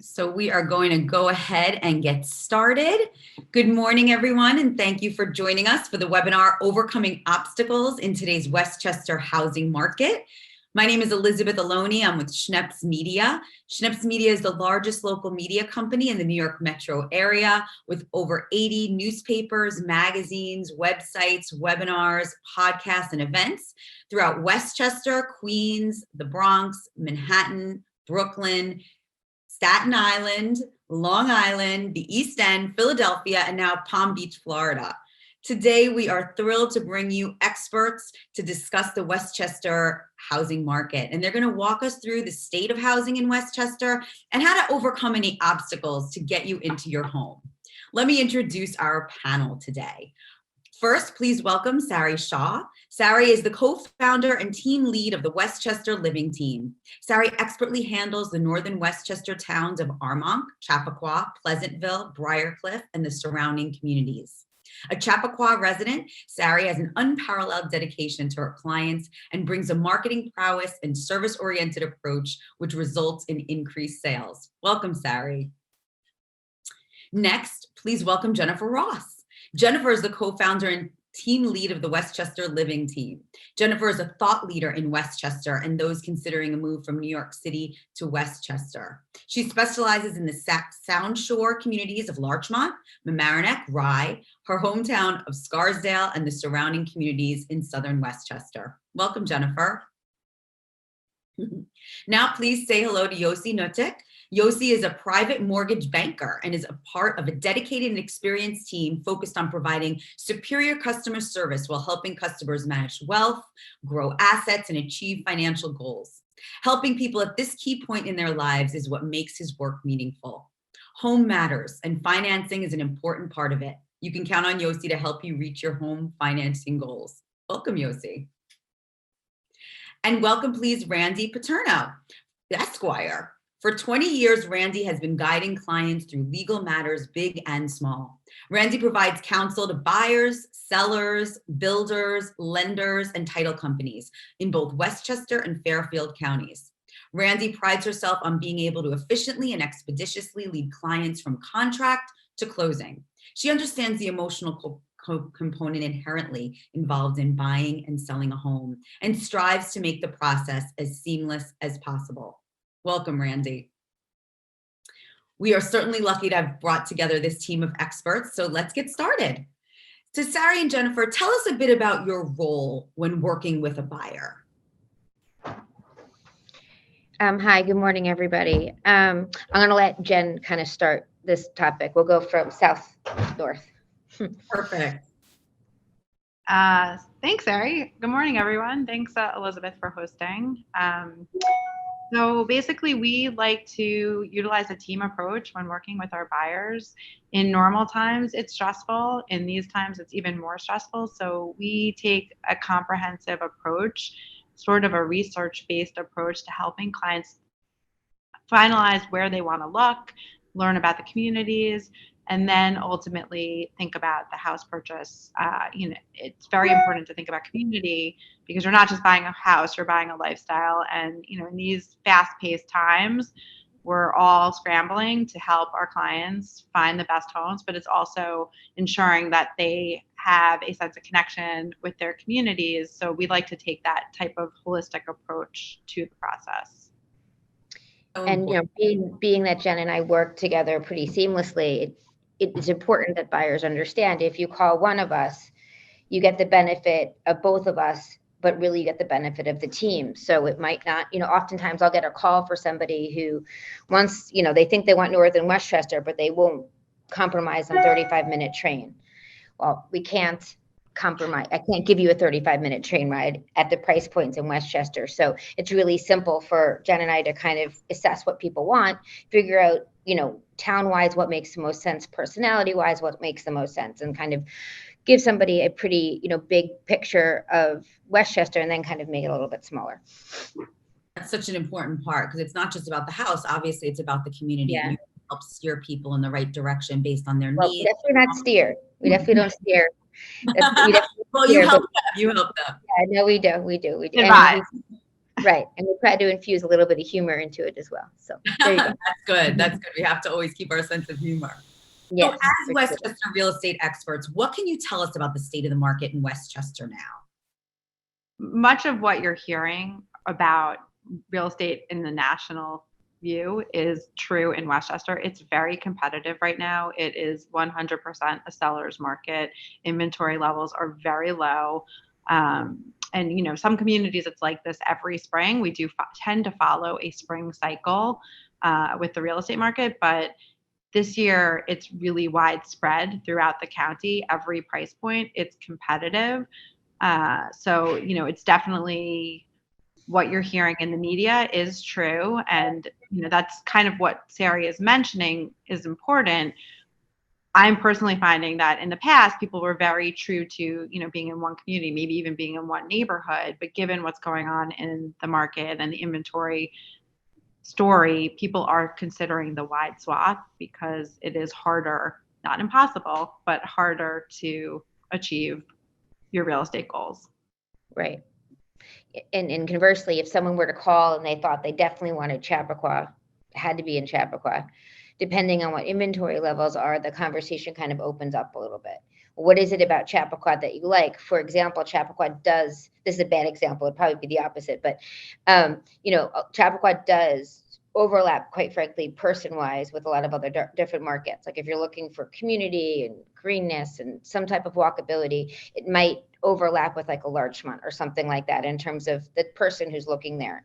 So we are going to go ahead and get started. Good morning, everyone, and thank you for joining us for the webinar, Overcoming Obstacles in Today's Westchester Housing Market. My name is Elizabeth Aloni. I'm with Schneps Media. Schneps Media is the largest local media company in the New York metro area with over 80 newspapers, magazines, websites, webinars, podcasts, and events throughout Westchester, Queens, the Bronx, Manhattan, Brooklyn, Staten Island, Long Island, the East End, Philadelphia, and now Palm Beach, Florida. Today, we are thrilled to bring you experts to discuss the Westchester housing market. And they're going to walk us through the state of housing in Westchester and how to overcome any obstacles to get you into your home. Let me introduce our panel today. First, please welcome Sari Shaw. Sari is the co-founder and team lead of the Westchester Living Team. Sari expertly handles the northern Westchester towns of Armonk, Chappaqua, Pleasantville, Briarcliff, and the surrounding communities. A Chappaqua resident, Sari has an unparalleled dedication to her clients and brings a marketing prowess and service-oriented approach, which results in increased sales. Welcome, Sari. Next, please welcome Jennifer Ross. Jennifer is the co-founder and team lead of the Westchester Living Team. Jennifer is a thought leader in Westchester and those considering a move from New York City to Westchester. She specializes in the Sound Shore communities of Larchmont, Mamaroneck, Rye, her hometown of Scarsdale, and the surrounding communities in southern Westchester. Welcome, Jennifer. Now, please say hello to Yossi Notik. Yossi is a private mortgage banker and is a part of a dedicated and experienced team focused on providing superior customer service while helping customers manage wealth, grow assets, and achieve financial goals. Helping people at this key point in their lives is what makes his work meaningful. Home matters, and financing is an important part of it. You can count on Yossi to help you reach your home financing goals. Welcome, Yossi. And welcome, please, Randie Paterno, Esquire. For 20 years, Randie has been guiding clients through legal matters, big and small. Randie provides counsel to buyers, sellers, builders, lenders, and title companies in both Westchester and Fairfield counties. Randie prides herself on being able to efficiently and expeditiously lead clients from contract to closing. She understands the emotional component inherently involved in buying and selling a home and strives to make the process as seamless as possible. Welcome, Randie. We are certainly lucky to have brought together this team of experts, so let's get started. So Sari and Jennifer, tell us a bit about your role when working with a buyer. Hi, good morning, everybody. I'm going to let Jen kind of start this topic. We'll go from south to north. Perfect. Thanks, Sari. Good morning, everyone. Thanks, Elizabeth, for hosting. So basically, we like to utilize a team approach when working with our buyers. In normal times, it's stressful. In these times, it's even more stressful. So we take a comprehensive approach, sort of a research-based approach to helping clients finalize where they want to look, learn about the communities, and then ultimately think about the house purchase. It's very important to think about community because you're not just buying a house, you're buying a lifestyle. And, in these fast-paced times, we're all scrambling to help our clients find the best homes, but it's also ensuring that they have a sense of connection with their communities. So we like to take that type of holistic approach to the process. And, being that Jen and I work together pretty seamlessly, it's important that buyers understand if you call one of us, you get the benefit of both of us, but really you get the benefit of the team. So it might not, oftentimes I'll get a call for somebody who wants, they think they want North and Westchester, but they won't compromise on 35-minute train. Well, we can't compromise. I can't give you a 35-minute train ride at the price points in Westchester. So it's really simple for Jen and I to kind of assess what people want, figure out, town-wise, what makes the most sense, personality-wise, what makes the most sense, and kind of give somebody a pretty, big picture of Westchester and then kind of make it a little bit smaller. That's such an important part because it's not just about the house. Obviously, it's about the community. Yeah. You help steer people in the right direction based on their Well, needs. we definitely not steer. We definitely don't steer. Well, you help them. You help them. Yeah, no, we do. Advise. Right. And we try to infuse a little bit of humor into it as well. So there you go. That's good. That's good. We have to always keep our sense of humor. Yes, so as Westchester real estate experts, what can you tell us about the state of the market in Westchester now? Much of what you're hearing about real estate in the national view is true in Westchester. It's very competitive right now. It is 100% a seller's market. Inventory levels are very low. And some communities, it's like this every spring. We do tend to follow a spring cycle with the real estate market, but this year it's really widespread throughout the county. Every price point, it's competitive. So it's definitely what you're hearing in the media is true. And, that's kind of what Sari is mentioning is important. I'm personally finding that in the past, people were very true to, being in one community, maybe even being in one neighborhood. But given what's going on in the market and the inventory story, people are considering the wide swath because it is harder, not impossible, but harder to achieve your real estate goals. Right. And conversely, if someone were to call and they thought they definitely wanted Chappaqua, had to be in Chappaqua, depending on what inventory levels are, the conversation kind of opens up a little bit. What is it about Chappaqua that you like? For example, Chappaqua does, this is a bad example, it'd probably be the opposite, but Chappaqua does overlap, quite frankly, person-wise with a lot of other different markets. Like if you're looking for community and greenness and some type of walkability, it might overlap with like a Larchmont or something like that in terms of the person who's looking there.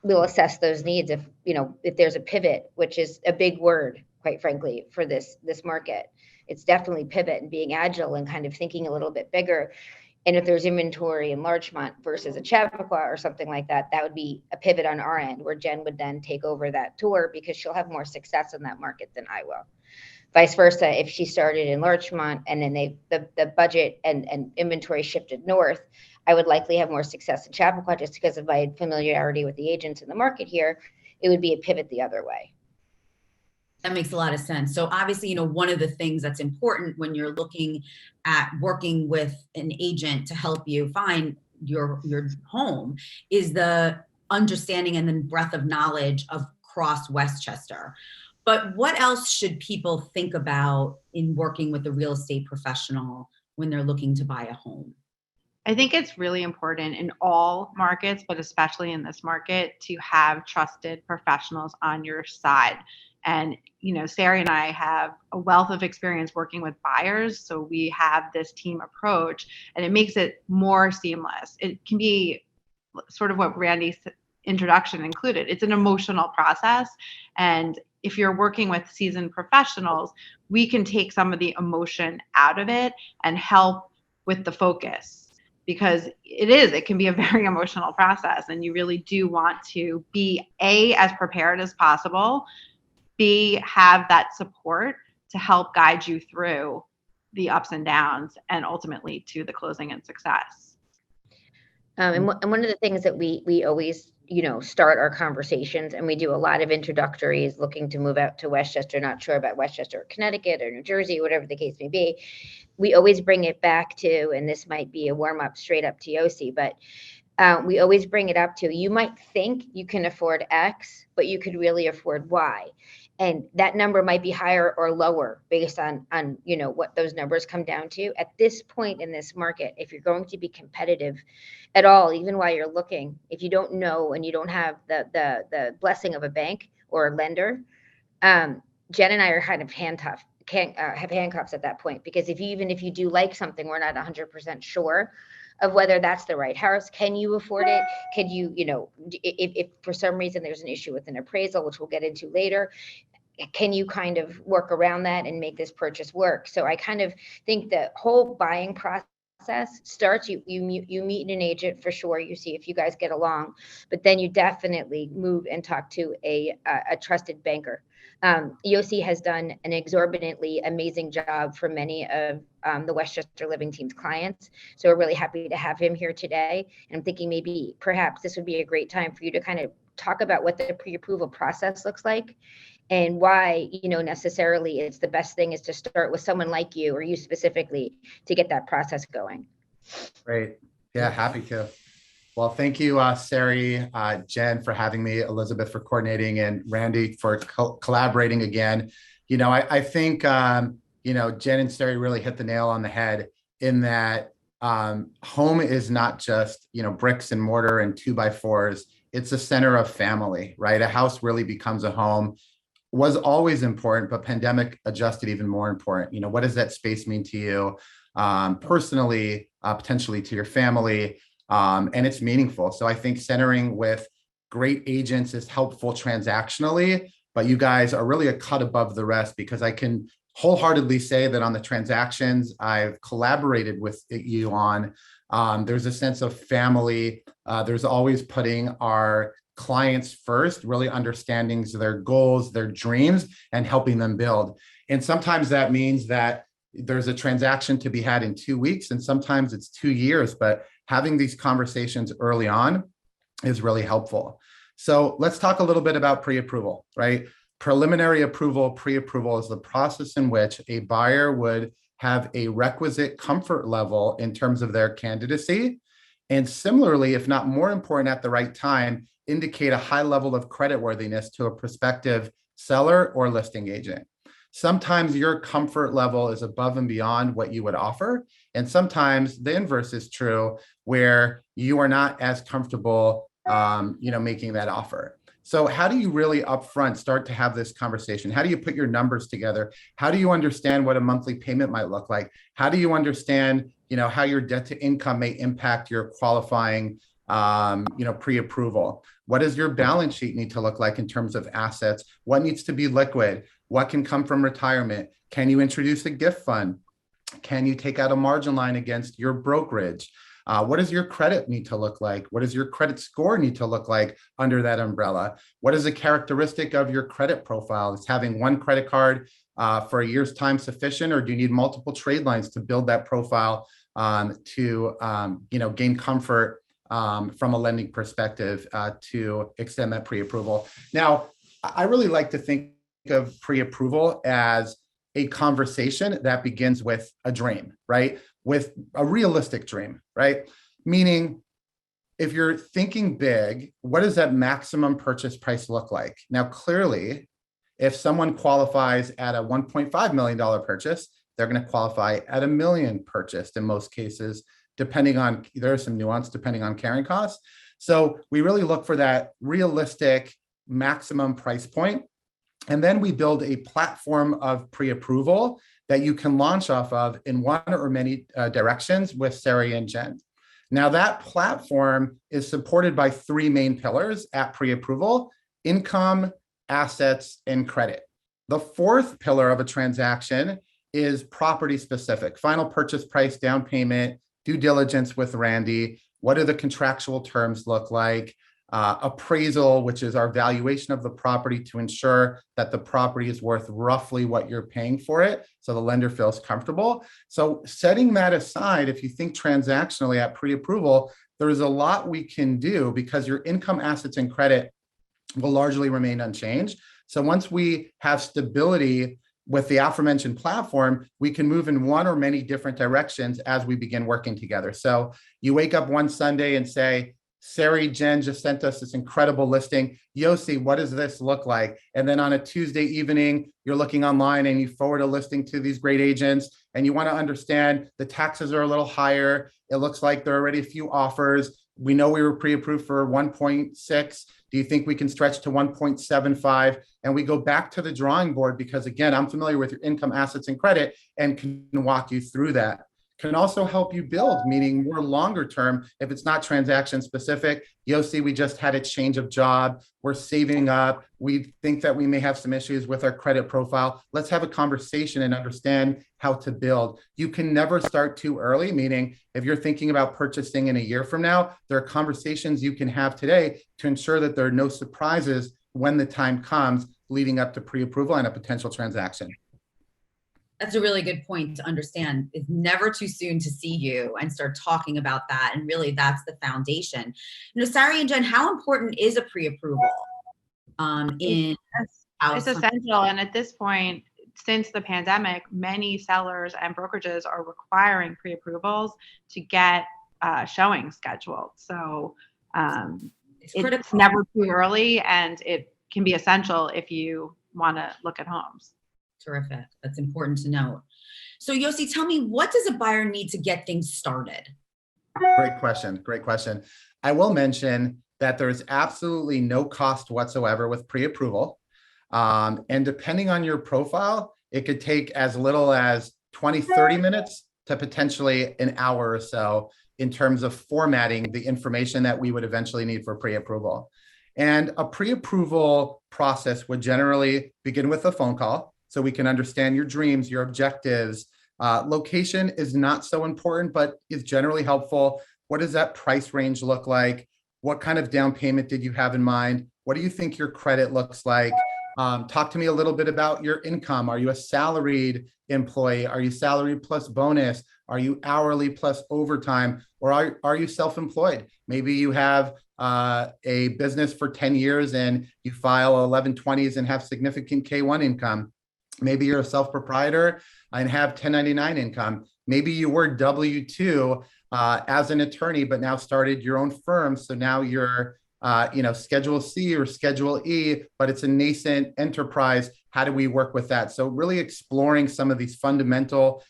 We'll assess those needs if there's a pivot, which is a big word, quite frankly, for this market. It's definitely pivot and being agile and kind of thinking a little bit bigger. And if there's inventory in Larchmont versus a Chappaqua or something like that, that would be a pivot on our end where Jen would then take over that tour because she'll have more success in that market than I will. Vice versa, if she started in Larchmont and then the budget and inventory shifted north, I would likely have more success in Chappaqua just because of my familiarity with the agents in the market here. It would be a pivot the other way. That makes a lot of sense. So obviously, one of the things that's important when you're looking at working with an agent to help you find your home is the understanding and then breadth of knowledge of across Westchester. But what else should people think about in working with a real estate professional when they're looking to buy a home? I think it's really important in all markets, but especially in this market, to have trusted professionals on your side. And, Sari and I have a wealth of experience working with buyers. So we have this team approach and it makes it more seamless. It can be sort of what Randie's introduction included. It's an emotional process. And if you're working with seasoned professionals, we can take some of the emotion out of it and help with the focus. Because it can be a very emotional process and you really do want to be as prepared as possible, B, have that support to help guide you through the ups and downs and ultimately to the closing and success. And one of the things that we always, start our conversations, and we do a lot of introductories looking to move out to Westchester, not sure about Westchester or Connecticut or New Jersey, whatever the case may be. We always bring it back to, and this might be a warm up straight up to Yossi, but we always bring it up to, you might think you can afford X, but you could really afford Y. And that number might be higher or lower based on what those numbers come down to. At this point in this market, if you're going to be competitive at all, even while you're looking, if you don't know and you don't have the blessing of a bank or a lender, Jen and I are kind of have handcuffs at that point, because if you do like something, we're not 100% sure of whether that's the right house. Can you afford it? Can you, if for some reason there's an issue with an appraisal, which we'll get into later, can you kind of work around that and make this purchase work? So I kind of think the whole buying process starts, you meet an agent for sure, you see if you guys get along, but then you definitely move and talk to a trusted banker. Yossi has done an exorbitantly amazing job for many of the Westchester Living Team's clients. So we're really happy to have him here today. And I'm thinking maybe perhaps this would be a great time for you to kind of talk about what the pre-approval process looks like and why, necessarily it's the best thing is to start with someone like you or you specifically to get that process going. Great. Yeah, happy to. Well, thank you, Sari, Jen, for having me, Elizabeth for coordinating, and Randie for collaborating again. I think, Jen and Sari really hit the nail on the head in that home is not just, bricks and mortar and 2x4s. It's a center of family, right? A house really becomes a home. Was always important, but pandemic adjusted even more important. What does that space mean to you personally, potentially to your family? And it's meaningful. So I think centering with great agents is helpful transactionally, but you guys are really a cut above the rest, because I can wholeheartedly say that on the transactions I've collaborated with you on, there's a sense of family. There's always putting our clients first, really understanding their goals, their dreams, and helping them build. And sometimes that means that there's a transaction to be had in 2 weeks, and sometimes it's 2 years, but having these conversations early on is really helpful. So let's talk a little bit about pre-approval, right? Preliminary approval, pre-approval is the process in which a buyer would have a requisite comfort level in terms of their candidacy. And similarly, if not more important at the right time, indicate a high level of creditworthiness to a prospective seller or listing agent. Sometimes your comfort level is above and beyond what you would offer. And sometimes the inverse is true, where you are not as comfortable, making that offer. So how do you really upfront start to have this conversation? How do you put your numbers together? How do you understand what a monthly payment might look like? How do you understand, how your debt to income may impact your qualifying, pre-approval? What does your balance sheet need to look like in terms of assets? What needs to be liquid? What can come from retirement? Can you introduce a gift fund? Can you take out a margin line against your brokerage? What does your credit need to look like? What does your credit score need to look like under that umbrella? What is a characteristic of your credit profile? Is having one credit card for a year's time sufficient, or do you need multiple trade lines to build that profile to gain comfort from a lending perspective to extend that pre-approval? Now, I really like to think of pre-approval as a conversation that begins with a dream, right? With a realistic dream, right? Meaning, if you're thinking big, what does that maximum purchase price look like? Now, clearly, if someone qualifies at a $1.5 million purchase, they're going to qualify at $1 million purchased in most cases, depending on, there's some nuance depending on carrying costs. So we really look for that realistic maximum price point. And then we build a platform of pre-approval that you can launch off of in one or many directions with Sari and Jen. Now, that platform is supported by 3 main pillars at pre-approval: income, assets, and credit. The 4th pillar of a transaction is property specific: final purchase price, down payment, due diligence with Randie. What do the contractual terms look like? Appraisal, which is our valuation of the property to ensure that the property is worth roughly what you're paying for it, so the lender feels comfortable. So setting that aside, if you think transactionally at pre-approval, there is a lot we can do because your income, assets, and credit will largely remain unchanged. So once we have stability with the aforementioned platform, we can move in one or many different directions as we begin working together. So you wake up one Sunday and say, Sari, Jen just sent us this incredible listing. Yossi, what does this look like? And then on a Tuesday evening, you're looking online and you forward a listing to these great agents and you want to understand the taxes are a little higher. It looks like there are already a few offers. We know we were pre-approved for 1.6. Do you think we can stretch to 1.75? And we go back to the drawing board because, again, I'm familiar with your income, assets, and credit and can walk you through that. Can also help you build, meaning more longer term. If it's not transaction specific, Yossi, we just had a change of job. We're saving up. We think that we may have some issues with our credit profile. Let's have a conversation and understand how to build. You can never start too early, meaning if you're thinking about purchasing in a year from now, there are conversations you can have today to ensure that there are no surprises when the time comes leading up to pre-approval and a potential transaction. That's a really good point to understand. It's never too soon to see you and start talking about that. And really, that's the foundation. Sari and Jen, how important is a pre-approval It's essential. And at this point, since the pandemic, many sellers and brokerages are requiring pre-approvals to get showing scheduled. So It's never too early, and it can be essential if you want to look at homes. Terrific. That's important to note. So Yossi, tell me, what does a buyer need to get things started? Great question. Great question. I will mention that there's absolutely no cost whatsoever with pre-approval. And depending on your profile, it could take as little as 20, 30 minutes to potentially an hour or so in terms of formatting the information that we would eventually need for pre-approval. And a pre-approval process would generally begin with a phone call so we can understand your dreams, your objectives. Location is not so important, but is generally helpful. What does that price range look like? What kind of down payment did you have in mind? What do you think your credit looks like? Talk to me a little bit about your income. Are you a salaried employee? Are you salary plus bonus? Are you hourly plus overtime? Or are you self-employed? Maybe you have a business for 10 years and you file 1120s and have significant K-1 income. Maybe you're a self-proprietor and have 1099 income. Maybe you work W-2 as an attorney, but now started your own firm. So now you're Schedule C or Schedule E, but it's a nascent enterprise. How do we work with that? So really exploring some of these fundamental,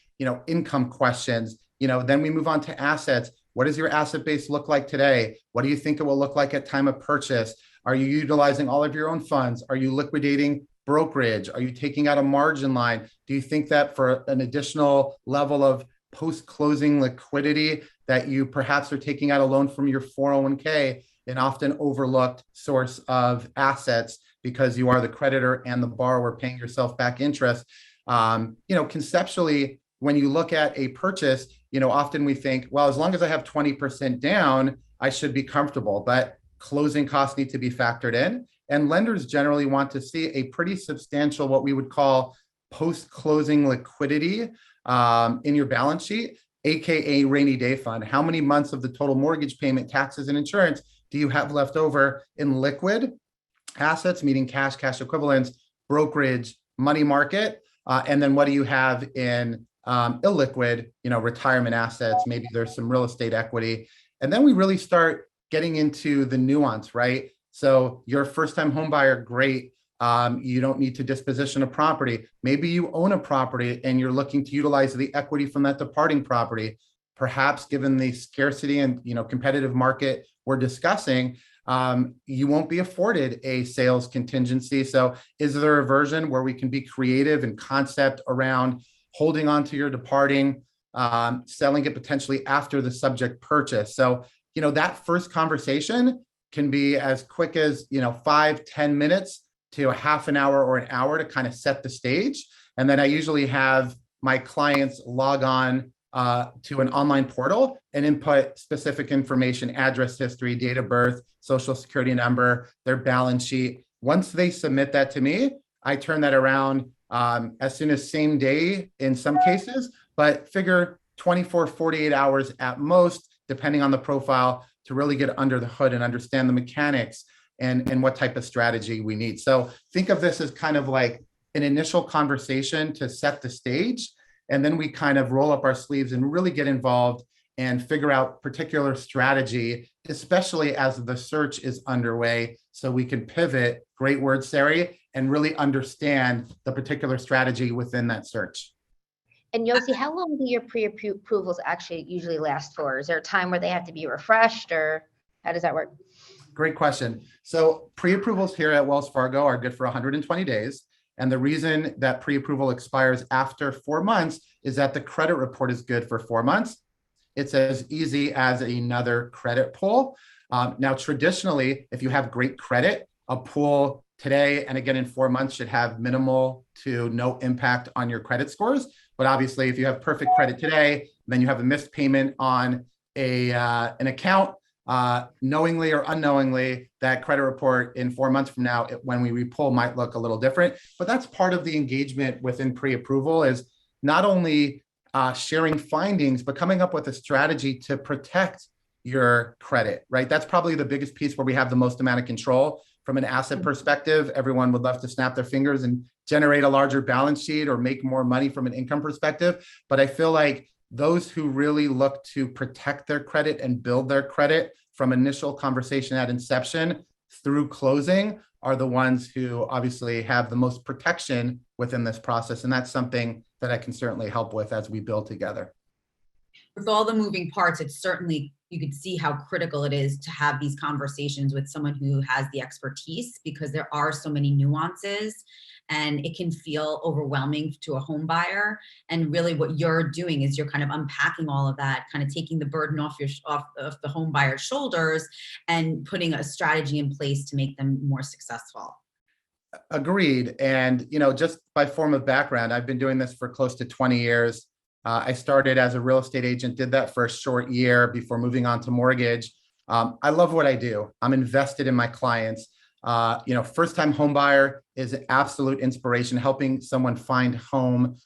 income questions. Then we move on to assets. What does your asset base look like today? What do you think it will look like at time of purchase? Are you utilizing all of your own funds? Are you liquidating brokerage? Are you taking out a margin line? Do you think that for an additional level of post-closing liquidity that you perhaps are taking out a loan from your 401k, an often overlooked source of assets because you are the creditor and the borrower paying yourself back interest? Conceptually, when you look at a purchase, often we think, well, as long as I have 20% down, I should be comfortable, but closing costs need to be factored in. And lenders generally want to see a pretty substantial, what we would call post-closing liquidity in your balance sheet, AKA rainy day fund. How many months of the total mortgage payment, taxes, and insurance do you have left over in liquid assets, meaning cash, cash equivalents, brokerage, money market? And then what do you have in illiquid, retirement assets? Maybe there's some real estate equity. And then we really start getting into the nuance, right? So you're a first-time home buyer, great. You don't need to disposition a property. Maybe you own a property and you're looking to utilize the equity from that departing property. Perhaps given the scarcity and competitive market we're discussing, you won't be afforded a sales contingency. So is there a version where we can be creative and concept around holding on to your departing, selling it potentially after the subject purchase? So, that first conversation can be as quick as, 5-10 minutes to a half an hour or an hour to kind of set the stage. And then I usually have my clients log on to an online portal and input specific information, address history, date of birth, social security number, their balance sheet. Once they submit that to me, I turn that around as soon as same day in some cases, but figure 24, 48 hours at most, depending on the profile, to really get under the hood and understand the mechanics and what type of strategy we need. So think of this as kind of like an initial conversation to set the stage. And then we kind of roll up our sleeves and really get involved and figure out particular strategy, especially as the search is underway, so we can pivot, great word, Sari, and really understand the particular strategy within that search. And Yossi, how long do your pre-approvals actually usually last for? Is there a time where they have to be refreshed, or how does that work? Great question. So pre-approvals here at Wells Fargo are good for 120 days. And the reason that pre-approval expires after 4 months is that the credit report is good for 4 months. It's as easy as another credit pull. Now, traditionally, if you have great credit, a pull today and again in 4 months should have minimal to no impact on your credit scores. But obviously, if you have perfect credit today, then you have a missed payment on an account, knowingly or unknowingly, that credit report in 4 months from now, when we repull, might look a little different. But that's part of the engagement within pre-approval, is not only sharing findings, but coming up with a strategy to protect your credit, right? That's probably the biggest piece where we have the most amount of control. From an asset perspective, everyone would love to snap their fingers and generate a larger balance sheet or make more money from an income perspective. But I feel like those who really look to protect their credit and build their credit from initial conversation at inception through closing are the ones who obviously have the most protection within this process. And that's something that I can certainly help with as we build together. With all the moving parts, it's certainly, you could see how critical it is to have these conversations with someone who has the expertise, because there are so many nuances and it can feel overwhelming to a home buyer. And really what you're doing is you're kind of unpacking all of that, kind of taking the burden off the home buyer's shoulders and putting a strategy in place to make them more successful. Agreed. And, just by form of background, I've been doing this for close to 20 years. I started as a real estate agent, did that for a short year before moving on to mortgage. I love what I do. I'm invested in my clients. First-time home buyer is an absolute inspiration. Helping someone find home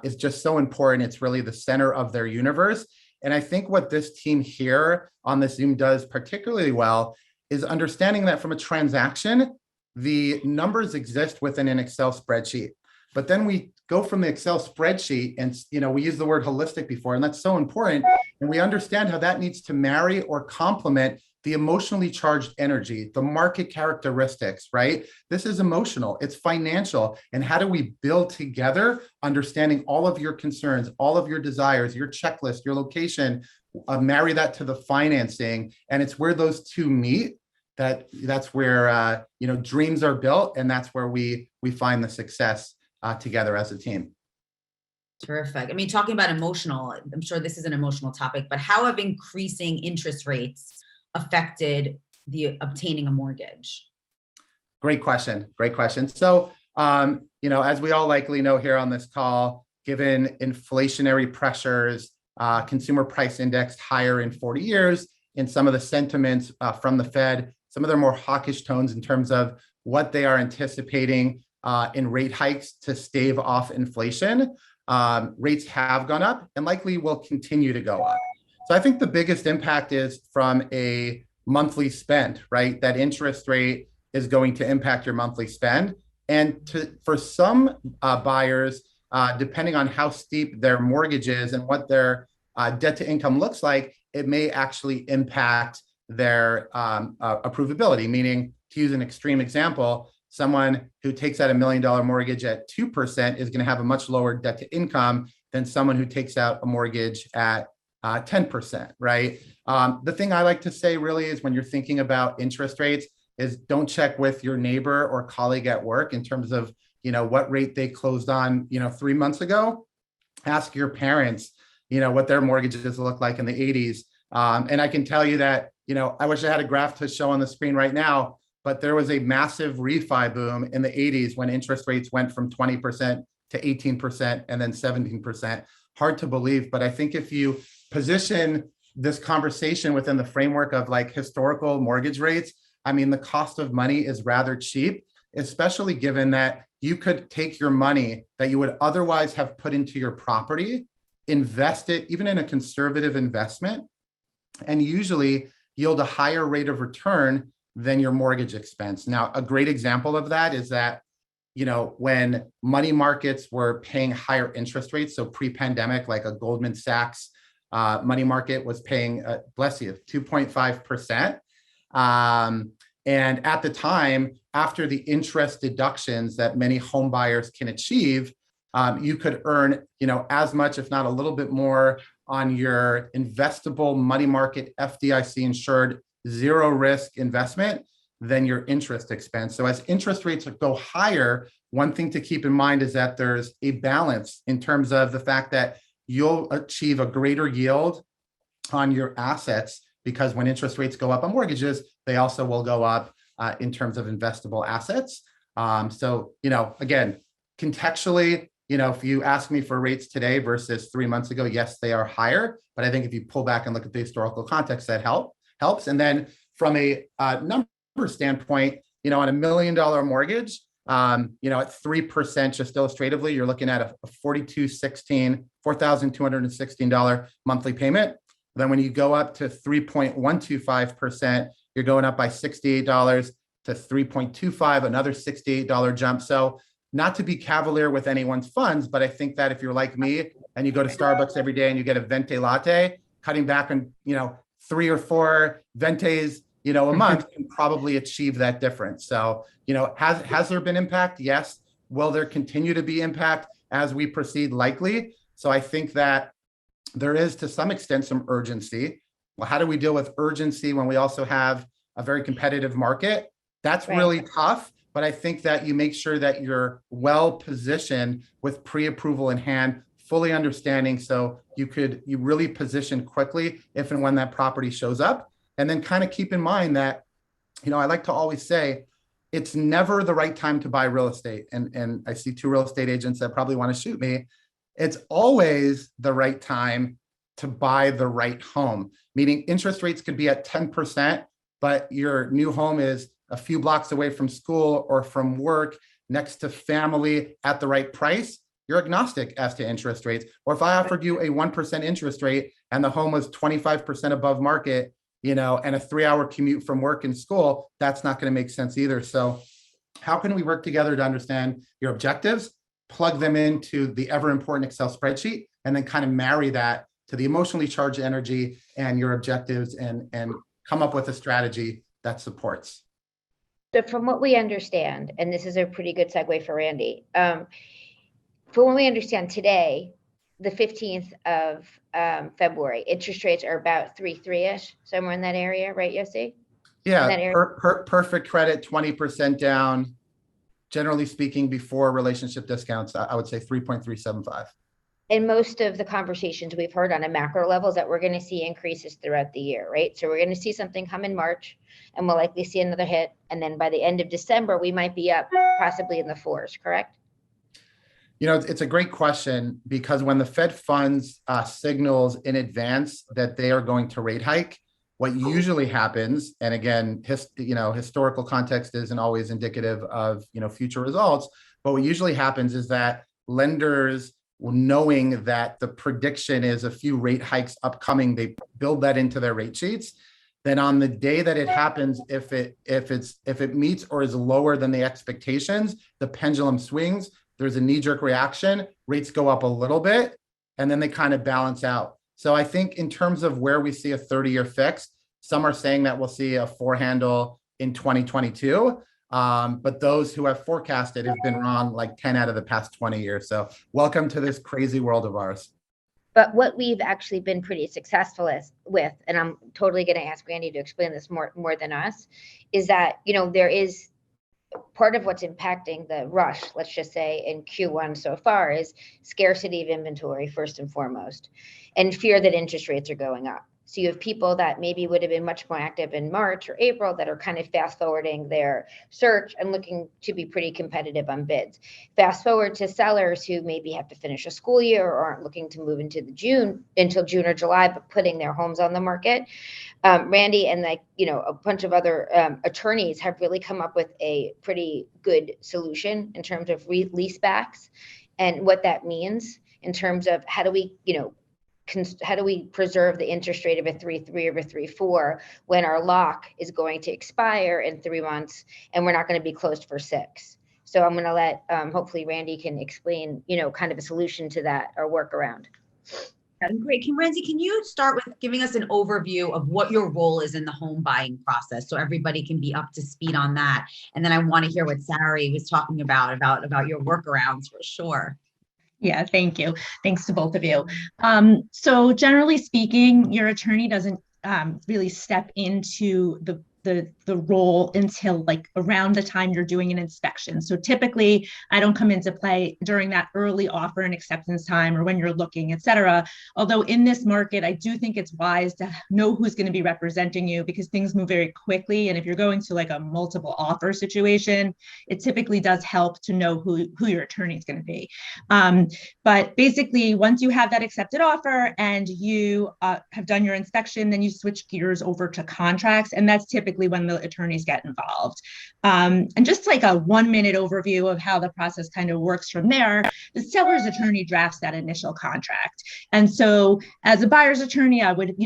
is just so important. It's really the center of their universe. And I think what this team here on the Zoom does particularly well is understanding that from a transaction, the numbers exist within an Excel spreadsheet. But then we go from the Excel spreadsheet and, we use the word holistic before, and that's so important. And we understand how that needs to marry or complement the emotionally charged energy, the market characteristics, right? This is emotional, it's financial. And how do we build together, understanding all of your concerns, all of your desires, your checklist, your location, marry that to the financing. And it's where those two meet. That's where, dreams are built. And that's where we find the success together as a team. Terrific. I mean, talking about emotional, I'm sure this is an emotional topic, but how have increasing interest rates affected the obtaining a mortgage? Great question. So, as we all likely know here on this call, given inflationary pressures, consumer price index higher in 40 years, and some of the sentiments from the Fed, some of their more hawkish tones in terms of what they are anticipating in rate hikes to stave off inflation, rates have gone up and likely will continue to go up. So I think the biggest impact is from a monthly spend, right? That interest rate is going to impact your monthly spend. And for some buyers, depending on how steep their mortgage is and what their debt to income looks like, it may actually impact their approvability. Meaning, to use an extreme example, someone who takes out $1 million mortgage at 2% is going to have a much lower debt to income than someone who takes out a mortgage at 10%, right? The thing I like to say really is when you're thinking about interest rates is don't check with your neighbor or colleague at work in terms of, what rate they closed on, 3 months ago. Ask your parents, what their mortgages look like in the 80s. And I can tell you that, I wish I had a graph to show on the screen right now, but there was a massive refi boom in the 80s when interest rates went from 20% to 18% and then 17%. Hard to believe, but I think if you position this conversation within the framework of like historical mortgage rates, I mean, the cost of money is rather cheap, especially given that you could take your money that you would otherwise have put into your property, invest it even in a conservative investment, and usually yield a higher rate of return than your mortgage expense. Now, a great example of that is that, when money markets were paying higher interest rates, so pre-pandemic, like a Goldman Sachs money market was paying, 2.5%. And at the time, after the interest deductions that many home buyers can achieve, you could earn, as much, if not a little bit more, on your investable money market FDIC insured zero risk investment than your interest expense. So as interest rates go higher, one thing to keep in mind is that there's a balance in terms of the fact that you'll achieve a greater yield on your assets, because when interest rates go up on mortgages, they also will go up in terms of investable assets. So, again, contextually, if you ask me for rates today versus 3 months ago, yes, they are higher. But I think if you pull back and look at the historical context, that helps. And then from a number standpoint, on $1 million mortgage, at 3%, just illustratively, you're looking at a $4,216 monthly payment. Then when you go up to 3.125%, you're going up by $68 to 3.25, another $68 jump. So, not to be cavalier with anyone's funds, but I think that if you're like me and you go to Starbucks every day and you get a venti latte, cutting back on, 3 or 4 ventis, a month can probably achieve that difference. So, has there been impact? Yes. Will there continue to be impact as we proceed? Likely. So I think that there is, to some extent, some urgency. Well, how do we deal with urgency when we also have a very competitive market? That's really tough. But I think that you make sure that you're well positioned with pre-approval in hand, fully understanding, so you really position quickly if and when that property shows up. And then kind of keep in mind that, I like to always say, it's never the right time to buy real estate. And I see 2 real estate agents that probably want to shoot me. It's always the right time to buy the right home, meaning interest rates could be at 10%, but your new home is a few blocks away from school or from work, next to family, at the right price. You're agnostic as to interest rates. Or if I offered you a 1% interest rate and the home was 25% above market, and a 3-hour commute from work and school, that's not going to make sense either. So how can we work together to understand your objectives, plug them into the ever important Excel spreadsheet, and then kind of marry that to the emotionally charged energy and your objectives, and come up with a strategy that supports. So from what we understand, and this is a pretty good segue for Randie, from what we understand today, the 15th of February, interest rates are about 3.3-ish, somewhere in that area, right, Yossi? Yeah, perfect credit, 20% down. Generally speaking, before relationship discounts, I would say 3.375. And most of the conversations we've heard on a macro level is that we're going to see increases throughout the year, right? So we're going to see something come in March, and we'll likely see another hit. And then by the end of December, we might be up possibly in the 4s, correct? It's a great question, because when the Fed funds signals in advance that they are going to rate hike, what usually happens, and again, historical context isn't always indicative of, future results, but what usually happens is that lenders, knowing that the prediction is a few rate hikes upcoming, they build that into their rate sheets. Then on the day that it happens, if it meets or is lower than the expectations, the pendulum swings. There's a knee-jerk reaction, rates go up a little bit, and then they kind of balance out. So I think in terms of where we see a 30-year fix, some are saying that we'll see a 4 handle in 2022. But those who have forecasted have been wrong like 10 out of the past 20 years. So welcome to this crazy world of ours. But what we've actually been pretty successful with, and I'm totally going to ask Randie to explain this more than us, is that, there is part of what's impacting the rush, let's just say in Q1 so far, is scarcity of inventory first and foremost, and fear that interest rates are going up. So you have people that maybe would have been much more active in March or April that are kind of fast forwarding their search and looking to be pretty competitive on bids. Fast forward to sellers who maybe have to finish a school year or aren't looking to move until June or July, but putting their homes on the market. Randie and a bunch of other attorneys have really come up with a pretty good solution in terms of leasebacks and what that means in terms of how do we preserve the interest rate of a 3.3 or a 3.4 when our lock is going to expire in 3 months and we're not going to be closed for 6. So I'm going to let, hopefully Randie can explain, kind of a solution to that or workaround. Great. Randie, can you start with giving us an overview of what your role is in the home buying process so everybody can be up to speed on that? And then I want to hear what Sari was talking about your workarounds for sure. Yeah, thank you. Thanks to both of you. So generally speaking, your attorney doesn't really step into the role until like around the time you're doing an inspection. So typically I don't come into play during that early offer and acceptance time or when you're looking, et cetera. Although in this market, I do think it's wise to know who's going to be representing you because things move very quickly. And if you're going to like a multiple offer situation, it typically does help to know who your attorney is going to be. But basically, once you have that accepted offer and you have done your inspection, then you switch gears over to contracts. And that's typically when the attorneys get involved. And just like a 1-minute overview of how the process kind of works from there, the seller's attorney drafts that initial contract. And so as a buyer's attorney, I would,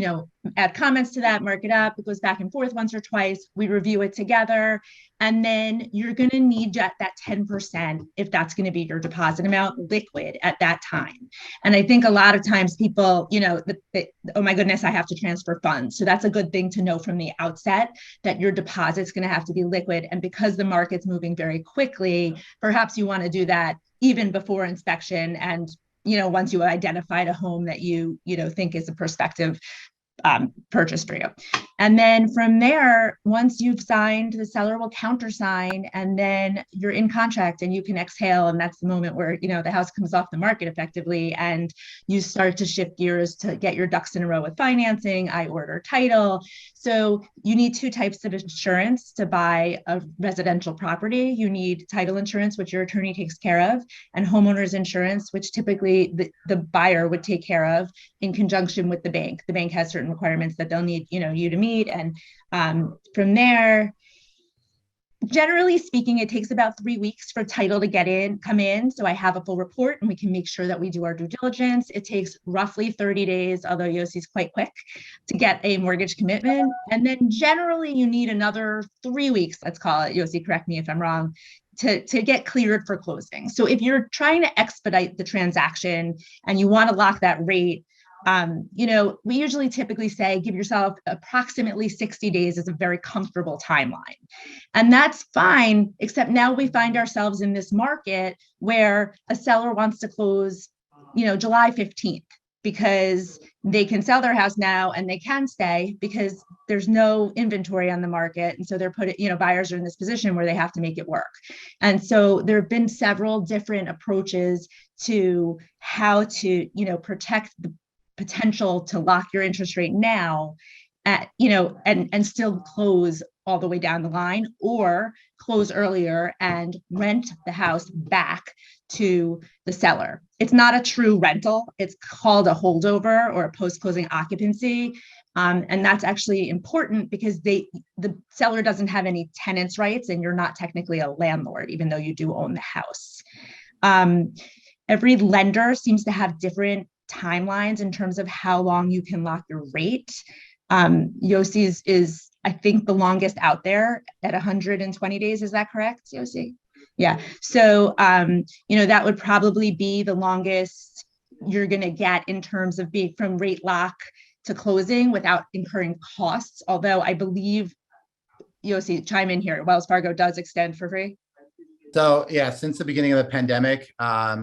add comments to that, mark it up. It goes back and forth once or twice. We review it together. And then you're going to need that 10%, if that's going to be your deposit amount, liquid at that time. And I think a lot of times people, oh my goodness, I have to transfer funds. So that's a good thing to know from the outset, that your deposit's going to have to be liquid. And because the market's moving very quickly, perhaps you want to do that even before inspection. And once you identified a home that you think is a prospective purchase for you. And then from there, once you've signed, the seller will countersign, and then you're in contract and you can exhale. And that's the moment where, the house comes off the market effectively, and you start to shift gears to get your ducks in a row with financing. I order title. So you need two types of insurance to buy a residential property. You need title insurance, which your attorney takes care of, and homeowners insurance, which typically the buyer would take care of in conjunction with the bank. The bank has certain requirements that they'll need, you to meet. And from there, generally speaking, it takes about 3 weeks for title to come in. So I have a full report and we can make sure that we do our due diligence. It takes roughly 30 days, although Yossi's quite quick, to get a mortgage commitment. And then generally you need another 3 weeks, let's call it, Yossi, correct me if I'm wrong, to get cleared for closing. So if you're trying to expedite the transaction and you want to lock that rate, we usually typically say give yourself approximately 60 days is a very comfortable timeline. And that's fine, except now we find ourselves in this market where a seller wants to close, July 15th, because they can sell their house now and they can stay because there's no inventory on the market. And so buyers are in this position where they have to make it work. And so there have been several different approaches to how to, protect the potential to lock your interest rate now and still close all the way down the line, or close earlier and rent the house back to the seller. It's not a true rental. It's called a holdover or a post-closing occupancy. And that's actually important because the seller doesn't have any tenants' rights and you're not technically a landlord, even though you do own the house. Every lender seems to have different timelines in terms of how long you can lock your rate. Yossi's is, I think, the longest out there at 120 days. Is that correct, Yossi? Yeah. So, that would probably be the longest you're going to get in terms of being from rate lock to closing without incurring costs. Although I believe, Yossi, chime in here, Wells Fargo does extend for free. So yeah, since the beginning of the pandemic,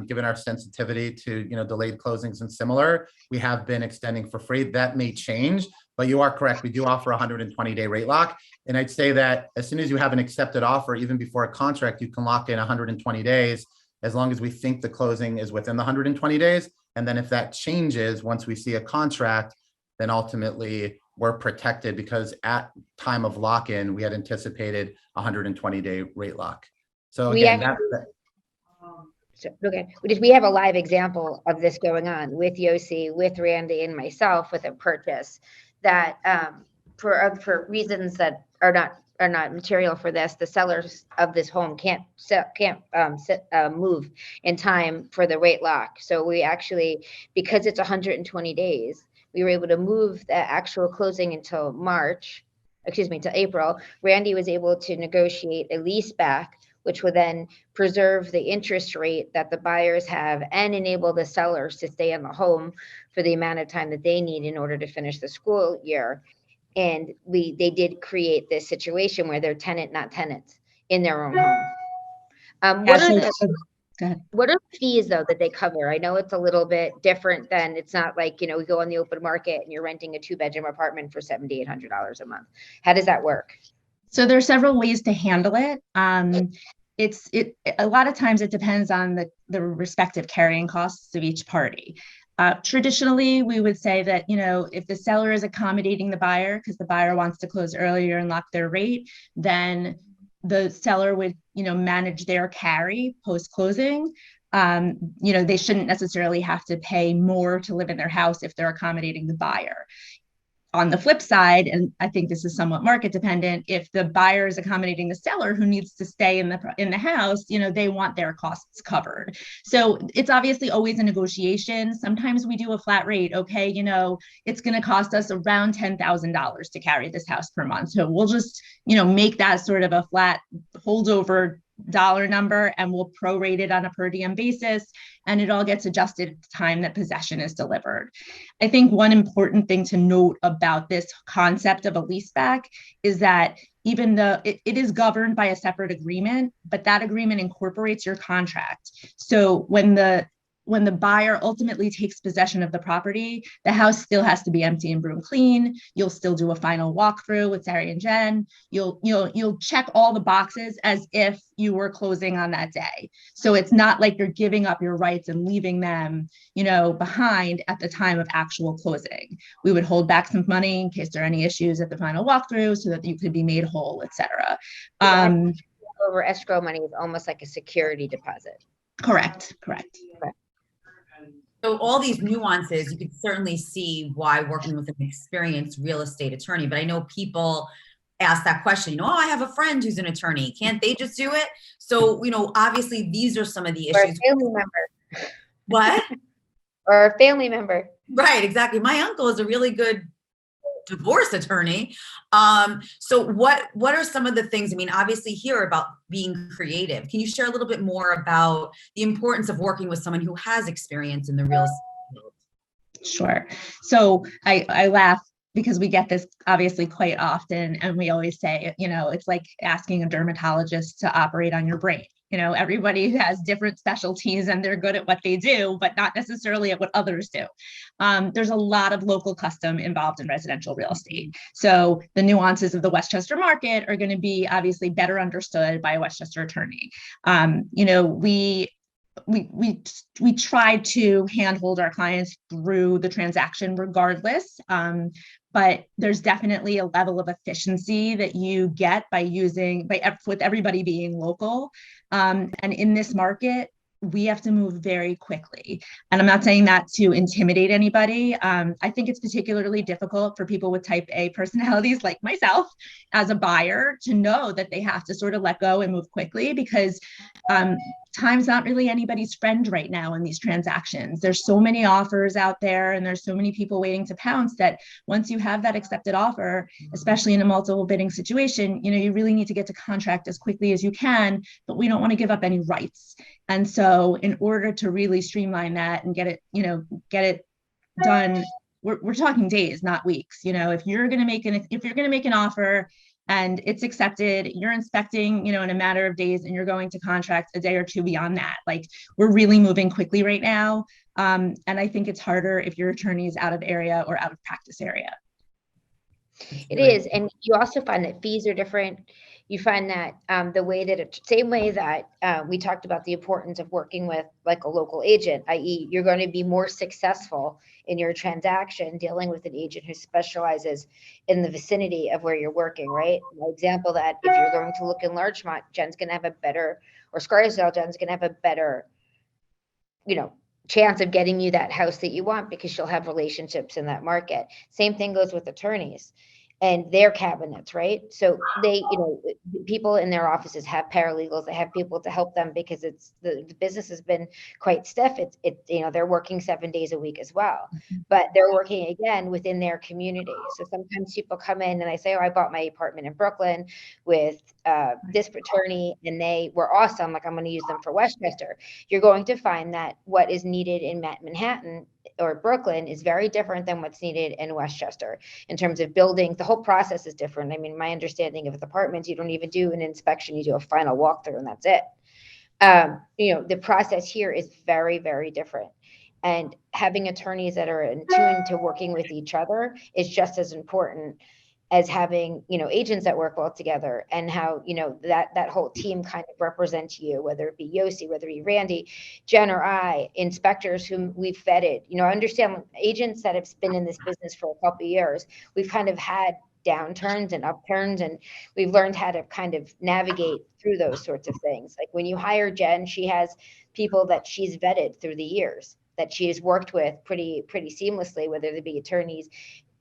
given our sensitivity to delayed closings and similar, we have been extending for free. That may change, but you are correct. We do offer a 120-day rate lock, and I'd say that as soon as you have an accepted offer, even before a contract, you can lock in 120 days, as long as we think the closing is within the 120 days. And then if that changes once we see a contract, then ultimately we're protected, because at time of lock-in we had anticipated 120-day rate lock. So again, we have a live example of this going on with Yossi, with Randie, and myself with a purchase that for reasons that are not material for this, the sellers of this home can't move in time for the rate lock. So we actually, because it's 120 days, we were able to move the actual closing until April. Randie was able to negotiate a lease back, which would then preserve the interest rate that the buyers have and enable the sellers to stay in the home for the amount of time that they need in order to finish the school year. And they did create this situation where they're tenant, not tenants, in their own home. What are the fees, though, that they cover? I know it's a little bit different than, it's not like, we go on the open market and you're renting a 2-bedroom apartment for $7,800 a month. How does that work? So there are several ways to handle it. A lot of times it depends on the respective carrying costs of each party. Traditionally, we would say that, if the seller is accommodating the buyer because the buyer wants to close earlier and lock their rate, then the seller would, manage their carry post-closing. They shouldn't necessarily have to pay more to live in their house if they're accommodating the buyer. on the flip side, and I think this is somewhat market dependent, if the buyer is accommodating the seller who needs to stay in the house, they want their costs covered. So it's obviously always a negotiation. Sometimes we do a flat rate. Okay, it's going to cost us around $10,000 to carry this house per month. So we'll just, make that sort of a flat holdover dollar number, and we'll prorate it on a per diem basis, and it all gets adjusted at the time that possession is delivered. I think one important thing to note about this concept of a leaseback is that even though it is governed by a separate agreement, but that agreement incorporates your contract. So when the buyer ultimately takes possession of the property, the house still has to be empty and broom clean. You'll still do a final walkthrough with Sari and Jen. You'll check all the boxes as if you were closing on that day. So it's not like you're giving up your rights and leaving them, behind at the time of actual closing. We would hold back some money in case there are any issues at the final walkthrough so that you could be made whole, etc. Over escrow money is almost like a security deposit. Correct. So all these nuances, you could certainly see why working with an experienced real estate attorney. But I know people ask that question, I have a friend who's an attorney. Can't they just do it? So, obviously these are some of the issues. Or a family member. What? Or a family member. Right, exactly. My uncle is a really good divorce attorney. So what are some of the things, obviously here about being creative. Can you share a little bit more about the importance of working with someone who has experience in the real estate field? Sure. So I laugh because we get this obviously quite often, and we always say, it's like asking a dermatologist to operate on your brain. Everybody has different specialties and they're good at what they do, but not necessarily at what others do. There's a lot of local custom involved in residential real estate. So the nuances of the Westchester market are going to be obviously better understood by a Westchester attorney. We try to handhold our clients through the transaction regardless. But there's definitely a level of efficiency that you get with everybody being local. And in this market, we have to move very quickly. And I'm not saying that to intimidate anybody. I think it's particularly difficult for people with type A personalities like myself as a buyer to know that they have to sort of let go and move quickly, because time's not really anybody's friend right now in these transactions. There's so many offers out there and there's so many people waiting to pounce that once you have that accepted offer, especially in a multiple bidding situation, you really need to get to contract as quickly as you can, but we don't want to give up any rights. And so in order to really streamline that and get it done, we're talking days, not weeks. If you're going to make an offer and it's accepted, you're inspecting, in a matter of days, and you're going to contract a day or two beyond that. Like, we're really moving quickly right now. And I think it's harder if your attorney is out of area or out of practice area. It is. And you also find that fees are different. You find that same way that we talked about the importance of working with like a local agent, i.e. you're going to be more successful in your transaction dealing with an agent who specializes in the vicinity of where you're working, right? My example that if you're going to look in Larchmont, Jen's going to have a better, or Scarsdale, Jen's going to have a better, chance of getting you that house that you want because she'll have relationships in that market. Same thing goes with attorneys and their cabinets, right? So they, people in their offices have paralegals, they have people to help them because it's the business has been quite stiff. They're working 7 days a week as well, but they're working again within their community. So sometimes people come in and I say, I bought my apartment in Brooklyn with this attorney and they were awesome. Like, I'm going to use them for Westchester. You're going to find that what is needed in Manhattan or Brooklyn is very different than what's needed in Westchester in terms of building. The whole process is different. I mean, my understanding of apartments, you don't even do an inspection, you do a final walkthrough and that's it. The process here is very, very different. And having attorneys that are in tune to working with each other is just as important as having, agents that work well together, and how, that whole team kind of represents you, whether it be Yossi, whether it be Randie, Jen, or I, inspectors whom we've vetted. I understand agents that have been in this business for a couple of years, we've kind of had downturns and upturns, and we've learned how to kind of navigate through those sorts of things. Like when you hire Jen, she has people that she's vetted through the years that she has worked with pretty seamlessly, whether they be attorneys,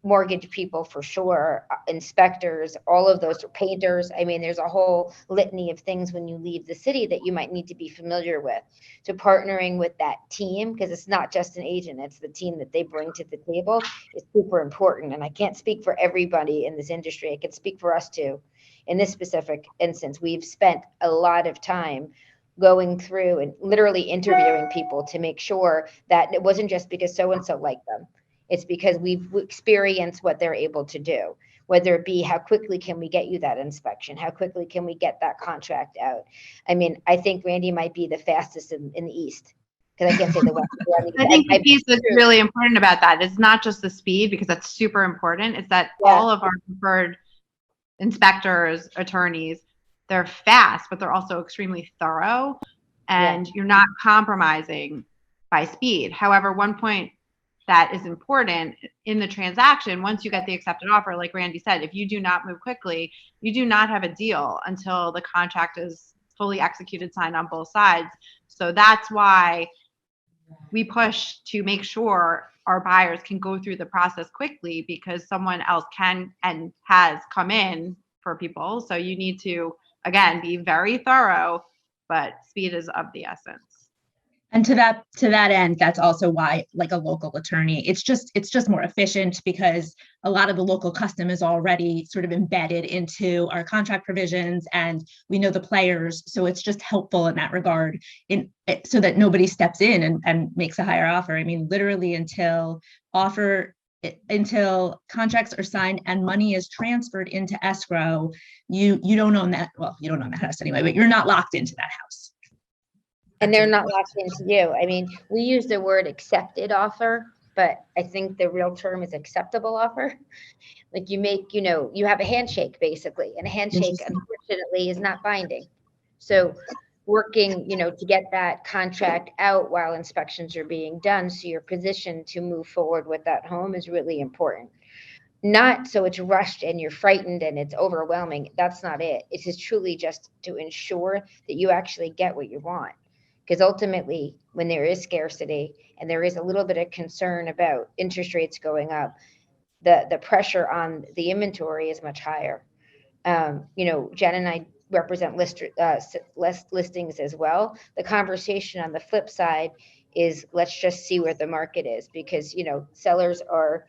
mortgage people for sure, inspectors, all of those, painters. I mean, there's a whole litany of things when you leave the city that you might need to be familiar with. So partnering with that team, because it's not just an agent, it's the team that they bring to the table, is super important. And I can't speak for everybody in this industry. I can speak for us too. In this specific instance, we've spent a lot of time going through and literally interviewing people to make sure that it wasn't just because so-and-so liked them. It's because we've experienced what they're able to do, whether it be how quickly can we get you that inspection? How quickly can we get that contract out? I mean, I think Randie might be the fastest in the East, because I can't say the West. I think the piece that's really important about that is not just the speed, because that's super important. It's that all of our preferred inspectors, attorneys, they're fast, but they're also extremely thorough, and you're not compromising by speed. However, one point that is important in the transaction, once you get the accepted offer, like Randie said, if you do not move quickly, you do not have a deal until the contract is fully executed, signed on both sides. So that's why we push to make sure our buyers can go through the process quickly, because someone else can and has come in for people. So you need to, again, be very thorough, but speed is of the essence. And to that end, that's also why, like, a local attorney, it's just more efficient, because a lot of the local custom is already sort of embedded into our contract provisions, and we know the players. So it's just helpful in that regard, so that nobody steps in and makes a higher offer. I mean, literally until contracts are signed and money is transferred into escrow, you don't own that. Well, you don't own that house anyway, but you're not locked into that house. And they're not locked into you. I mean, we use the word accepted offer, but I think the real term is acceptable offer. Like, you make, you have a handshake basically, and a handshake, unfortunately, is not binding. So working, to get that contract out while inspections are being done, so you're positioned to move forward with that home, is really important. Not so it's rushed and you're frightened and it's overwhelming. That's not it. It is truly just to ensure that you actually get what you want. Because ultimately, when there is scarcity and there is a little bit of concern about interest rates going up, the pressure on the inventory is much higher. Jen and I represent listings as well. The conversation on the flip side is, let's just see where the market is, because sellers are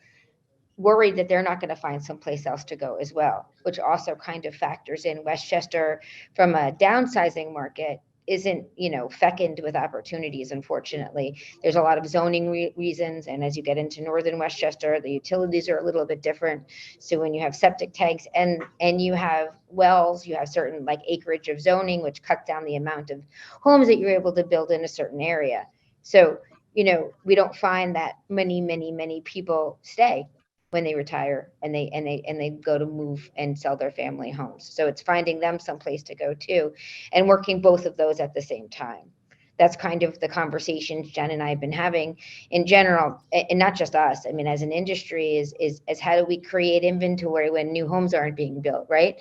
worried that they're not going to find someplace else to go as well, which also kind of factors in. Westchester, from a downsizing market, isn't fecund with opportunities. Unfortunately, there's a lot of zoning reasons, and as you get into northern Westchester, the utilities are a little bit different. So when you have septic tanks and you have wells, you have certain like acreage of zoning, which cut down the amount of homes that you're able to build in a certain area. So we don't find that many people stay when they retire and they go to move and sell their family homes. So it's finding them someplace to go to, and working both of those at the same time. That's kind of the conversations Jen and I have been having in general, and not just us. I mean, as an industry, is how do we create inventory when new homes aren't being built, right?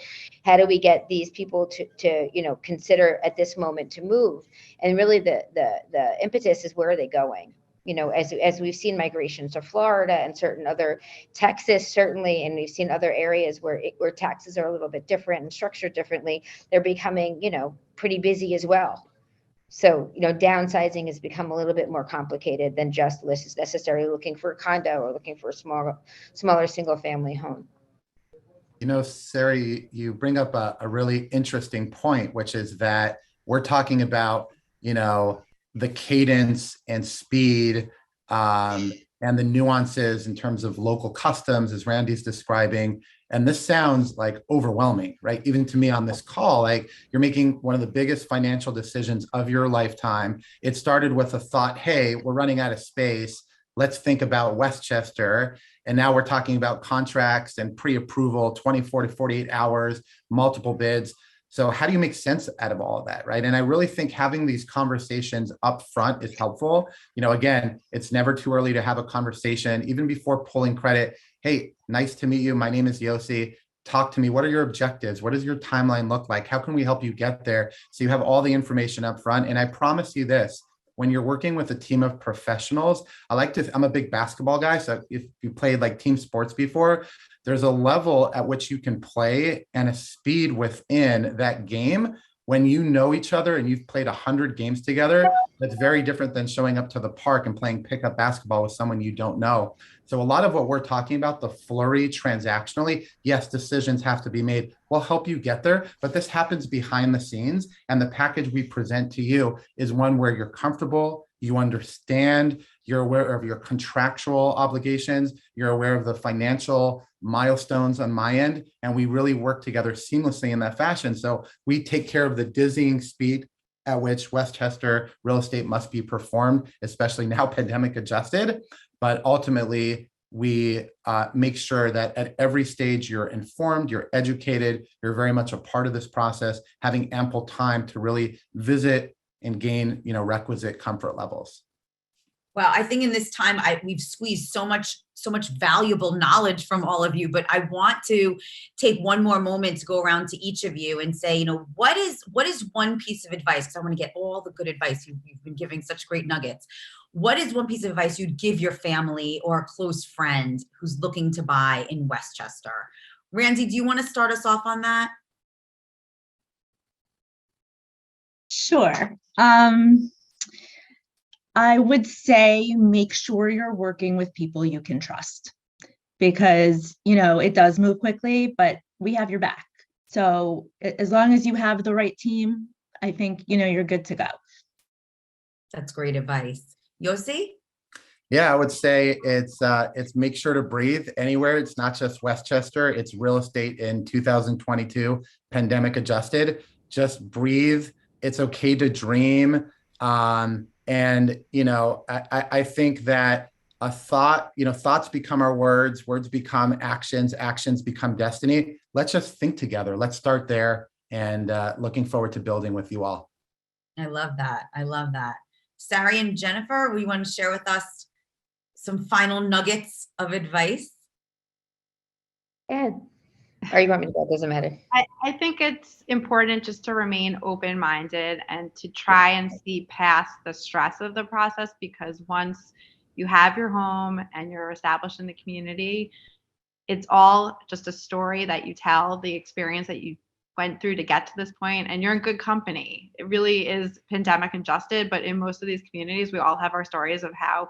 How do we get these people to consider at this moment to move? And really the impetus is, where are they going? As we've seen migrations to Florida and certain other, Texas certainly, and we've seen other areas where taxes are a little bit different and structured differently, they're becoming, pretty busy as well. So, downsizing has become a little bit more complicated than just necessarily looking for a condo or looking for a smaller single family home. Sari, you bring up a really interesting point, which is that we're talking about, the cadence and speed and the nuances in terms of local customs, as Randie's describing. And this sounds like overwhelming, right? Even to me on this call, like, you're making one of the biggest financial decisions of your lifetime. It started with a thought, hey, we're running out of space. Let's think about Westchester. And now we're talking about contracts and pre-approval, 24 to 48 hours, multiple bids. So how do you make sense out of all of that, right? And I really think having these conversations up front is helpful. Again, it's never too early to have a conversation, even before pulling credit. Hey, nice to meet you. My name is Yossi. Talk to me. What are your objectives? What does your timeline look like? How can we help you get there? So you have all the information up front. And I promise you this, when you're working with a team of professionals, I'm a big basketball guy. So if you played like team sports before, there's a level at which you can play and a speed within that game when you know each other and you've played 100 games together. That's very different than showing up to the park and playing pickup basketball with someone you don't know. So a lot of what we're talking about, the flurry transactionally, yes, decisions have to be made. We'll help you get there, but this happens behind the scenes. And the package we present to you is one where you're comfortable, you understand, you're aware of your contractual obligations, you're aware of the financial milestones on my end, and we really work together seamlessly in that fashion. So we take care of the dizzying speed at which Westchester real estate must be performed, especially now pandemic adjusted. But ultimately, we make sure that at every stage you're informed, you're educated, you're very much a part of this process, having ample time to really visit and gain, requisite comfort levels. Well, I think in this time we've squeezed so much valuable knowledge from all of you, but I want to take one more moment to go around to each of you and say, what is one piece of advice? Because I want to get all the good advice. You've been giving such great nuggets. What is one piece of advice you'd give your family or a close friend who's looking to buy in Westchester? Randie, do you want to start us off on that? Sure. I would say make sure you're working with people you can trust, because, it does move quickly, but we have your back. So as long as you have the right team, I think, you're good to go. That's great advice. Yossi? Yeah, I would say it's make sure to breathe anywhere. It's not just Westchester, it's real estate in 2022, pandemic adjusted. Just breathe. It's okay to dream. And, I think that a thought, thoughts become our words become actions, actions become destiny. Let's just think together. Let's start there, and looking forward to building with you all. I love that. Sari and Jennifer, we want to share with us some final nuggets of advice. Yeah. Or you want me to go? It doesn't matter. I think it's important just to remain open-minded and to try and see past the stress of the process, because once you have your home and you're established in the community, it's all just a story that you tell, the experience that you went through to get to this point, and you're in good company. It really is pandemic adjusted, but in most of these communities, we all have our stories of how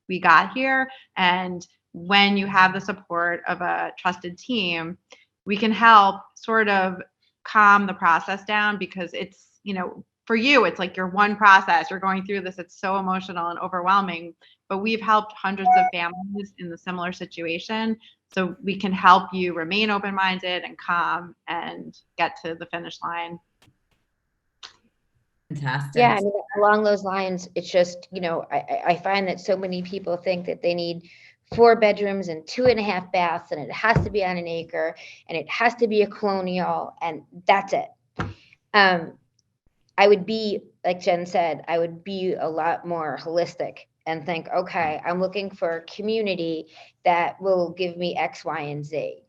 we got here. And when you have the support of a trusted team, we can help sort of calm the process down, because it's, for you, it's like your one process, you're going through this, it's so emotional and overwhelming, but we've helped hundreds of families in the similar situation. So we can help you remain open-minded and calm and get to the finish line. Fantastic. Yeah, along those lines, it's just, I find that so many people think that they need 4 bedrooms and 2.5 baths, and it has to be on an acre, and it has to be a colonial, and that's it. I would be, like Jen said, I would be a lot more holistic and think, okay, I'm looking for a community that will give me X, Y, and Z.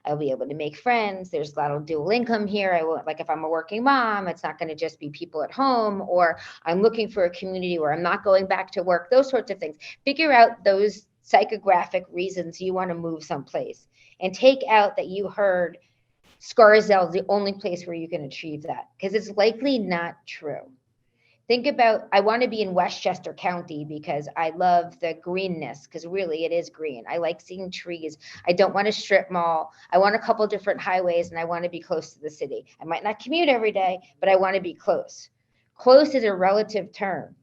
I'll be able to make friends. There's a lot of dual income here. I won't, like if I'm a working mom, it's not going to just be people at home, or I'm looking for a community where I'm not going back to work, those sorts of things. Figure out those psychographic reasons you want to move someplace, and take out that you heard Scarsdale is the only place where you can achieve that, because it's likely not true. Think about, I want to be in Westchester County because I love the greenness, because really it is green. I like seeing trees. I don't want a strip mall. I want a couple different highways, and I want to be close to the city. I might not commute every day, but I want to be close. Close is a relative term.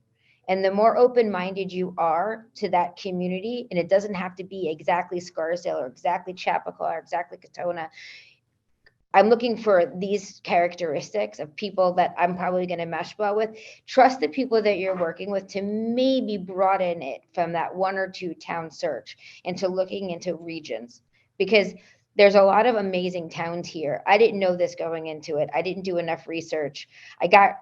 And the more open-minded you are to that community, and it doesn't have to be exactly Scarsdale or exactly Chappaqua or exactly Katona. I'm looking for these characteristics of people that I'm probably going to mesh well with. Trust the people that you're working with to maybe broaden it from that 1 or 2 town search into looking into regions, because there's a lot of amazing towns here. I didn't know this going into it. I didn't do enough research. I got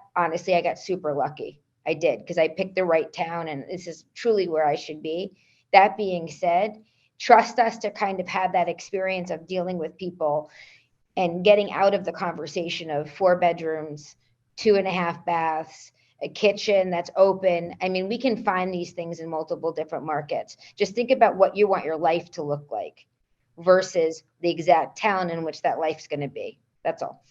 super lucky. I did, because I picked the right town, and this is truly where I should be. That being said, trust us to kind of have that experience of dealing with people and getting out of the conversation of 4 bedrooms, 2.5 baths, a kitchen that's open. I mean, we can find these things in multiple different markets. Just think about what you want your life to look like versus the exact town in which that life's going to be. That's all.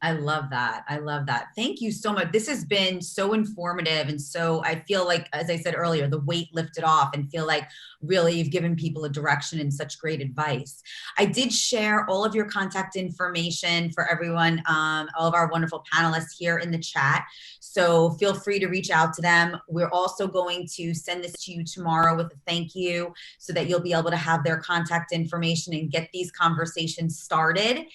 I love that. I love that. Thank you so much. This has been so informative. And so I feel like, as I said earlier, the weight lifted off and feel like really you've given people a direction and such great advice. I did share all of your contact information for everyone, all of our wonderful panelists here in the chat. So feel free to reach out to them. We're also going to send this to you tomorrow with a thank you so that you'll be able to have their contact information and get these conversations started.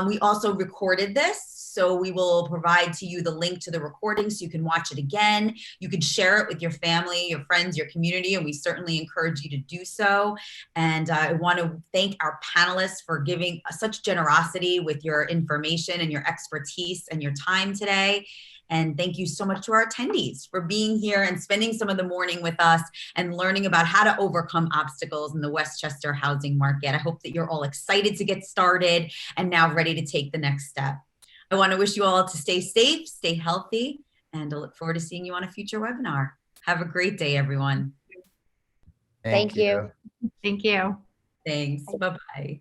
We also recorded this. So we will provide to you the link to the recording so you can watch it again. You can share it with your family, your friends, your community, and we certainly encourage you to do so. And I want to thank our panelists for giving such generosity with your information and your expertise and your time today. And thank you so much to our attendees for being here and spending some of the morning with us and learning about how to overcome obstacles in the Westchester housing market. I hope that you're all excited to get started and now ready to take the next step. I want to wish you all to stay safe, stay healthy, and I look forward to seeing you on a future webinar. Have a great day, everyone. Thank you. Thank you. Thanks. Bye-bye.